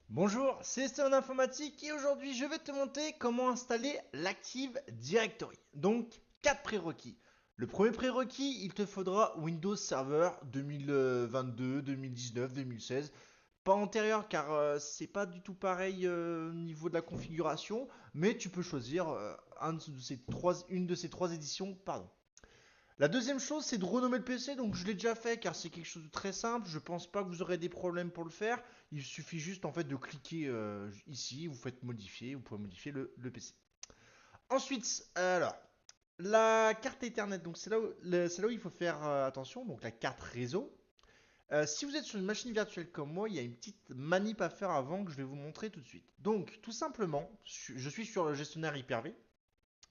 Bonjour, c'est Stéphane Informatique et aujourd'hui je vais te montrer comment installer l'Active Directory. Donc, 4 prérequis. Le premier prérequis, il te faudra Windows Server 2022, 2019, 2016. Pas antérieur car c'est pas du tout pareil au niveau de la configuration, mais tu peux choisir une de ces trois éditions. Pardon. La deuxième chose, c'est de renommer le PC. Donc, je l'ai déjà fait car c'est quelque chose de très simple. Je pense pas que vous aurez des problèmes pour le faire. Il suffit juste en fait de cliquer ici. Vous faites modifier. Vous pouvez modifier le PC. Ensuite, alors, la carte Ethernet. Donc, c'est là où il faut faire attention. Donc, la carte réseau. Si vous êtes sur une machine virtuelle comme moi, il y a une petite manip à faire avant que je vais vous montrer tout de suite. Donc, tout simplement, je suis sur le gestionnaire Hyper-V.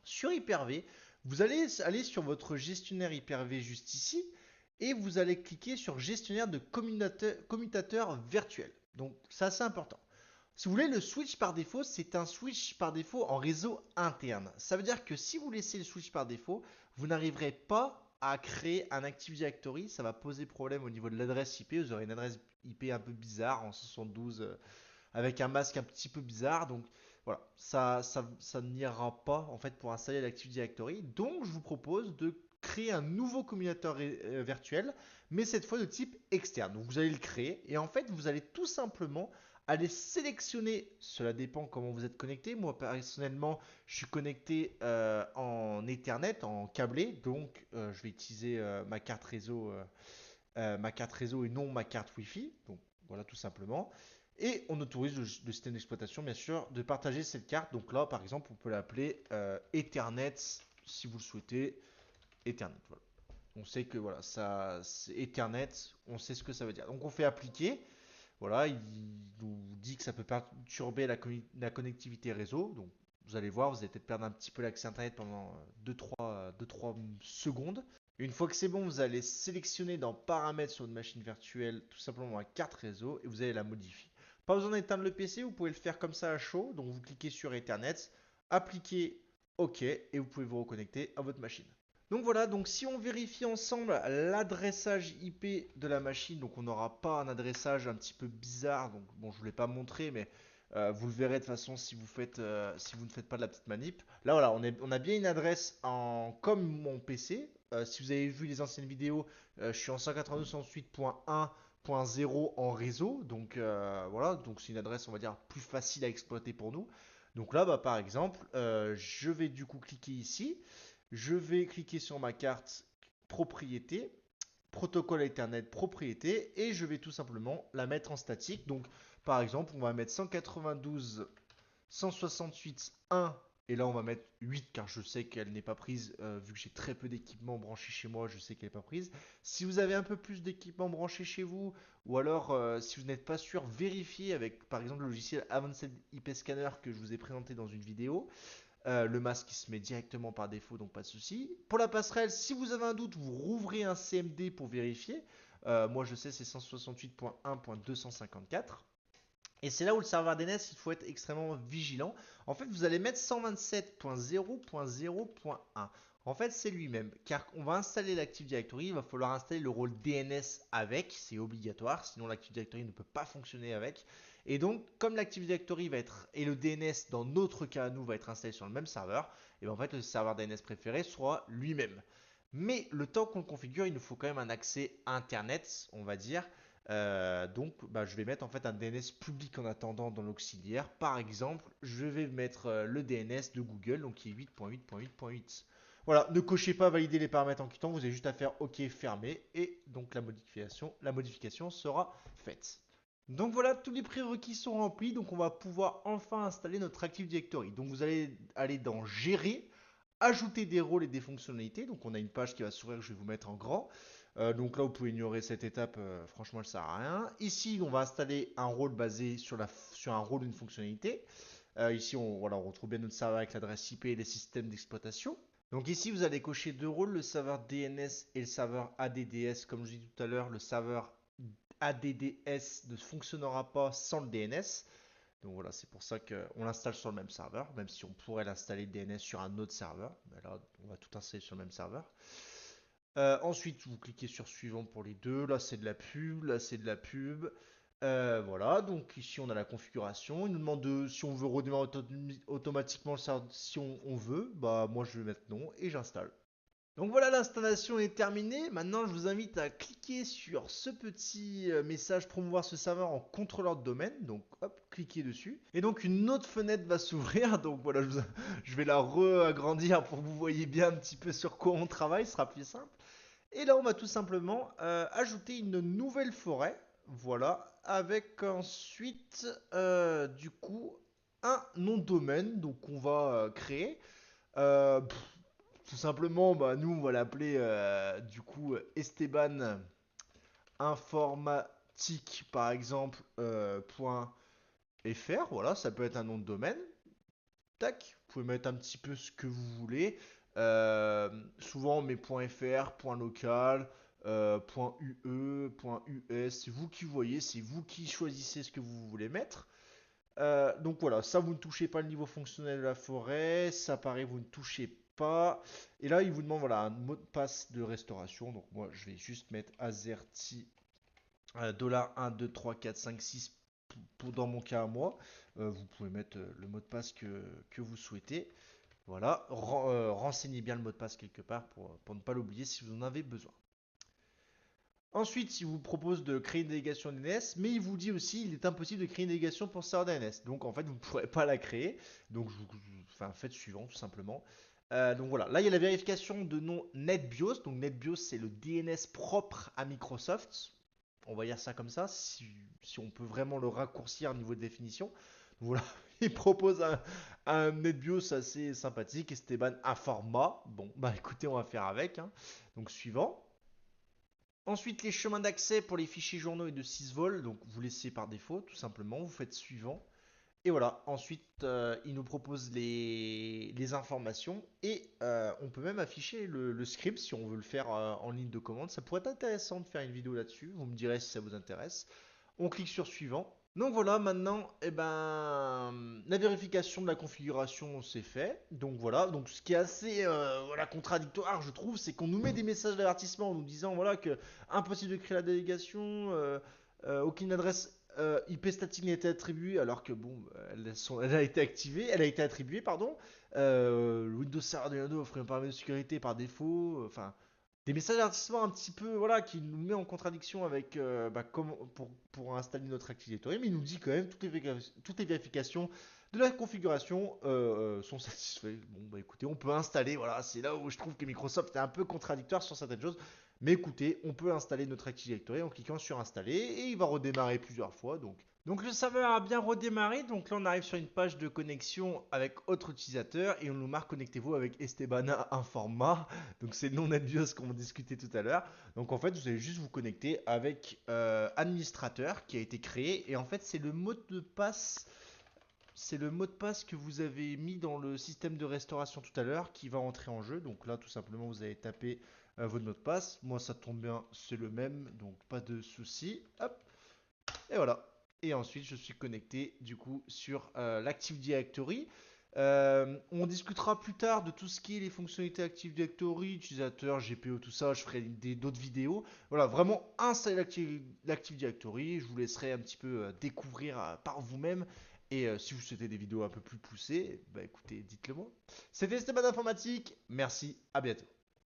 Sur Hyper-V, vous allez aller sur votre gestionnaire Hyper-V juste ici et vous allez cliquer sur gestionnaire de commutateur virtuel. Donc c'est assez important. Si vous voulez, le switch par défaut, c'est un switch par défaut en réseau interne. Ça veut dire que si vous laissez le switch par défaut, vous n'arriverez pas à créer un Active Directory. Ça va poser problème au niveau de l'adresse IP. Vous aurez une adresse IP un peu bizarre en 72 avec un masque un petit peu bizarre. Donc voilà, ça n'ira pas en fait pour installer l'Active Directory. Donc je vous propose de créer un nouveau combinateur virtuel, mais cette fois de type externe. Donc vous allez le créer et en fait vous allez tout simplement aller sélectionner, cela dépend comment vous êtes connecté. Moi personnellement, je suis connecté en Ethernet, en câblé, donc je vais utiliser ma carte réseau et non ma carte Wi-Fi. Donc voilà tout simplement. Et on autorise le système d'exploitation bien sûr de partager cette carte. Donc là par exemple on peut l'appeler Ethernet si vous le souhaitez. Ethernet. Voilà. On sait que voilà, ça c'est Ethernet, on sait ce que ça veut dire. Donc on fait appliquer. Voilà, il nous dit que ça peut perturber la connectivité réseau. Donc vous allez voir, vous allez peut-être perdre un petit peu l'accès internet pendant 2-3 secondes. Une fois que c'est bon, vous allez sélectionner dans paramètres sur une machine virtuelle tout simplement la carte réseau et vous allez la modifier. Pas besoin d'éteindre le PC, vous pouvez le faire comme ça à chaud. Donc vous cliquez sur Ethernet, appliquez OK et vous pouvez vous reconnecter à votre machine. Donc voilà, donc si on vérifie ensemble l'adressage IP de la machine, donc on n'aura pas un adressage un petit peu bizarre, donc bon je ne vous l'ai pas montré, mais vous le verrez de toute façon si vous ne faites pas de la petite manip. Là voilà, on a bien une adresse comme mon PC. Si vous avez vu les anciennes vidéos, je suis en 192.1.0 en réseau, donc voilà, donc c'est une adresse on va dire plus facile à exploiter pour nous. Donc là, bah, par exemple, je vais du coup cliquer ici. Je vais cliquer sur ma carte propriété, protocole Ethernet propriété, et je vais tout simplement la mettre en statique. Donc par exemple, on va mettre 192.168.1 et là on va mettre 8 car je sais qu'elle n'est pas prise vu que j'ai très peu d'équipements branchés chez moi, je sais qu'elle n'est pas prise. Si vous avez un peu plus d'équipements branchés chez vous ou alors si vous n'êtes pas sûr, vérifiez avec par exemple le logiciel Advanced IP Scanner que je vous ai présenté dans une vidéo. Le masque qui se met directement par défaut, donc pas de souci. Pour la passerelle, si vous avez un doute, vous rouvrez un CMD pour vérifier. Moi je sais c'est 168.1.254. Et c'est là où le serveur DNS, il faut être extrêmement vigilant. En fait, vous allez mettre 127.0.0.1. En fait, c'est lui-même, car on va installer l'Active Directory, il va falloir installer le rôle DNS avec, c'est obligatoire, sinon l'Active Directory ne peut pas fonctionner avec. Et donc, comme l'Active Directory va être, et le DNS dans notre cas à nous va être installé sur le même serveur, et bien en fait le serveur DNS préféré sera lui-même. Mais le temps qu'on le configure, il nous faut quand même un accès Internet, on va dire, donc, bah, je vais mettre en fait un DNS public en attendant dans l'auxiliaire. Par exemple, je vais mettre le DNS de Google, donc qui est 8.8.8.8. Voilà, ne cochez pas valider les paramètres en quittant, vous avez juste à faire OK, fermer, et donc la modification sera faite. Donc voilà, tous les prérequis sont remplis, donc on va pouvoir enfin installer notre Active Directory. Donc vous allez aller dans Gérer, ajouter des rôles et des fonctionnalités. Donc on a une page qui va s'ouvrir que je vais vous mettre en grand. Donc là, vous pouvez ignorer cette étape, franchement, elle ne sert à rien. Ici, on va installer un rôle basé sur un rôle, une fonctionnalité. Ici, voilà, on retrouve bien notre serveur avec l'adresse IP et les systèmes d'exploitation. Donc ici, vous allez cocher deux rôles, le serveur DNS et le serveur ADDS. Comme je dis tout à l'heure, le serveur ADDS ne fonctionnera pas sans le DNS. Donc voilà, c'est pour ça qu'on l'installe sur le même serveur, même si on pourrait l'installer DNS sur un autre serveur. Mais là, on va tout installer sur le même serveur. Ensuite, vous cliquez sur suivant pour les deux. Là, c'est de la pub. Là, c'est de la pub. Voilà, donc ici on a la configuration. Il nous demande si on veut redémarrer automatiquement le serveur. Si on veut, bah moi je vais mettre non et j'installe. Donc voilà, l'installation est terminée. Maintenant, je vous invite à cliquer sur ce petit message promouvoir ce serveur en contrôleur de domaine. Donc hop, cliquez dessus. Et donc une autre fenêtre va s'ouvrir. Donc voilà, je vais la re-agrandir pour que vous voyez bien un petit peu sur quoi on travaille. Ce sera plus simple. Et là, on va tout simplement ajouter une nouvelle forêt. Voilà, avec ensuite du coup un nom de domaine. Donc on va créer. Euh, Tout simplement, bah, nous on va l'appeler du coup Esteban Informatique par exemple .fr. Voilà, ça peut être un nom de domaine. Tac, vous pouvez mettre un petit peu ce que vous voulez. Souvent on met .fr, .local, .ue, .us. C'est vous qui voyez, c'est vous qui choisissez ce que vous voulez mettre. Donc voilà, ça vous ne touchez pas le niveau fonctionnel de la forêt, ça paraît vous ne touchez pas. Et là il vous demande voilà un mot de passe de restauration. Donc moi je vais juste mettre azerty $1, 2, 3, 4, 5, 6 pour dans mon cas à moi. Vous pouvez mettre le mot de passe que vous souhaitez. Voilà, renseignez bien le mot de passe quelque part pour ne pas l'oublier si vous en avez besoin. Ensuite, il vous propose de créer une délégation DNS, mais il vous dit aussi qu'il est impossible de créer une délégation pour serveur DNS. Donc en fait, vous ne pourrez pas la créer. Donc enfin, faites suivant tout simplement. Donc voilà, là il y a la vérification de nom NetBIOS. Donc NetBIOS c'est le DNS propre à Microsoft. On va dire ça comme ça, si on peut vraiment le raccourcir au niveau de définition. Donc voilà, il propose un NetBIOS assez sympathique. Esteban Informa. Bon, bah écoutez, on va faire avec, hein. Donc suivant. Ensuite, les chemins d'accès pour les fichiers journaux et de 6 vols. Donc, vous laissez par défaut, tout simplement. Vous faites suivant. Et voilà. Ensuite, il nous propose les informations. Et on peut même afficher le script si on veut le faire en ligne de commande. Ça pourrait être intéressant de faire une vidéo là-dessus. Vous me direz si ça vous intéresse. On clique sur suivant. Donc voilà, maintenant, eh ben, la vérification de la configuration c'est fait. Donc voilà, donc ce qui est assez voilà, contradictoire, je trouve, c'est qu'on nous met des messages d'avertissement en nous disant voilà que impossible de créer la délégation, aucune adresse IP statique n'a été attribuée, alors que bon, elle a été activée, elle a été attribuée, pardon. Windows Server de Windows offre un paramètre de sécurité par défaut, enfin des messages d'avertissement un petit peu voilà qui nous met en contradiction avec comment pour installer notre Active Directory, mais il nous dit quand même toutes les vérifications de la configuration sont satisfaites. Bon bah écoutez, on peut installer, voilà, c'est là où je trouve que Microsoft est un peu contradictoire sur certaines choses, mais écoutez, on peut installer notre Active Directory en cliquant sur installer et il va redémarrer plusieurs fois. Donc le serveur a bien redémarré, donc là on arrive sur une page de connexion avec autre utilisateur et on nous marque connectez-vous avec Estebana Informa. Donc c'est le nom NetBIOS qu'on discutait tout à l'heure. Donc en fait vous allez juste vous connecter avec administrateur qui a été créé et en fait c'est le mot de passe. C'est le mot de passe que vous avez mis dans le système de restauration tout à l'heure qui va entrer en jeu. Donc là tout simplement vous allez taper votre mot de passe. Moi ça tombe bien, c'est le même, donc pas de souci. Hop, et voilà. Et ensuite, je suis connecté du coup sur l'Active Directory. On discutera plus tard de tout ce qui est les fonctionnalités Active Directory, utilisateur, GPO, tout ça. Je ferai d'autres vidéos. Voilà, vraiment installer l'Active Directory. Je vous laisserai un petit peu découvrir par vous-même. Et si vous souhaitez des vidéos un peu plus poussées, bah écoutez, dites-le moi. C'était Esteban Informatique. Merci, à bientôt.